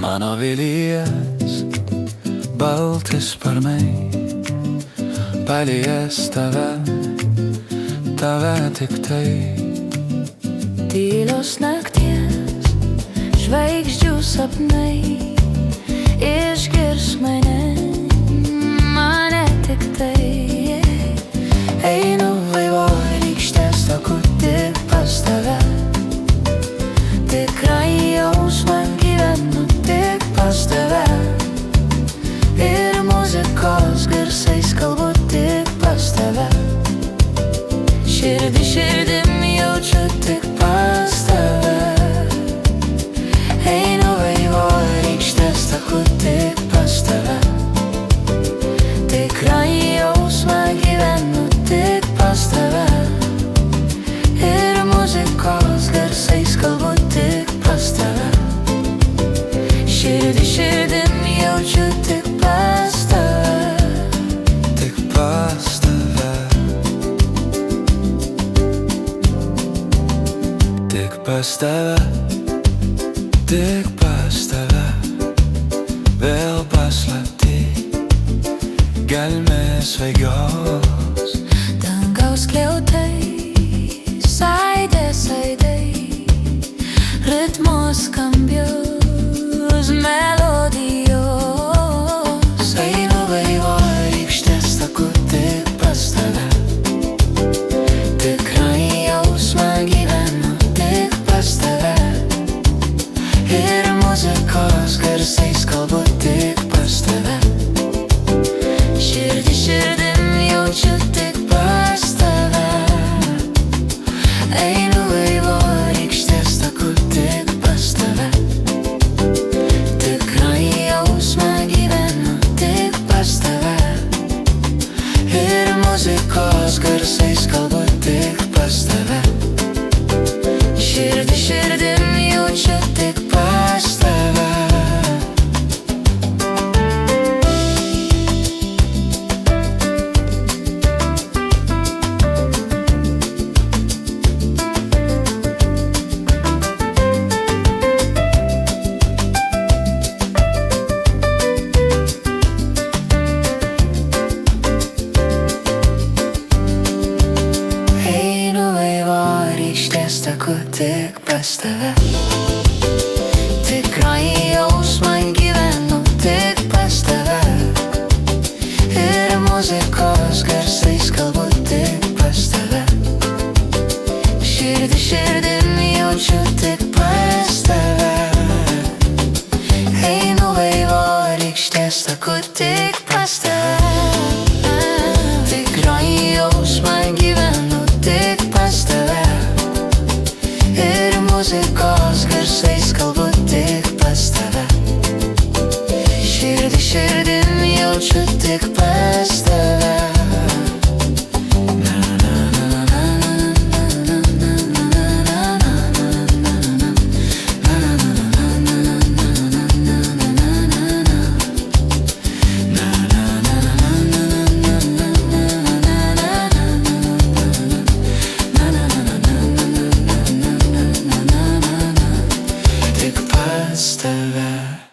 Mano vilies balti sparnai, palies tave, tave tik tai. Tylios nakties, žvaigždžių sapnai, išgirs mane tik tai. Einu vaivorykštės taku tik pas tave, tikrai jausmą gyvenu tik pas tave. Ir muzikos garsais kalbu tik pas tave. Širdį širdim jaučiu tik pas tave. Einu vaivorykštės taku tik pas tave, tikrai jausmą gyvenu tik pas tave. Ir muzikos garsais kalbu tik pas tave. Širdį širdim jaučiu tik pas tave. Tik pas tave. Tik pas tave. Tik pas tave. Vėl paslapty gelmės svaigios. Dangaus skliautai, saidės aidai, ritmus skambius melodijos. Einu vaivorykštės taku tik pas tave, tikrai jausmą gyvenu tik pas tave. Ir muzikos garsais kalbu tik pas tave. Širdį širdim jaučiu tik pas tave. Einu vaivorykštės taku tik pas tave, tikrai jausmą gyvenu tik pas tave. Ir muzikos garsais kalbu tik pas tave. Širdį širdim jaučiu tik pas tave. Einu vaivorykštės taku tik pas tave, tikrai jausmą gyvenu tik pas tave. Ir muzikos garsais kalbu tik pas tave. Širdį širdim jaučiu tik pas tave. Einu vaivorykštės taku tik pas tave, tikrai jausmą gyvenu tik pas tave. Ir muzikos garsais kalbu tik pas tave. Širdį širdim jaučiu tik pas tave. Tik pas tave.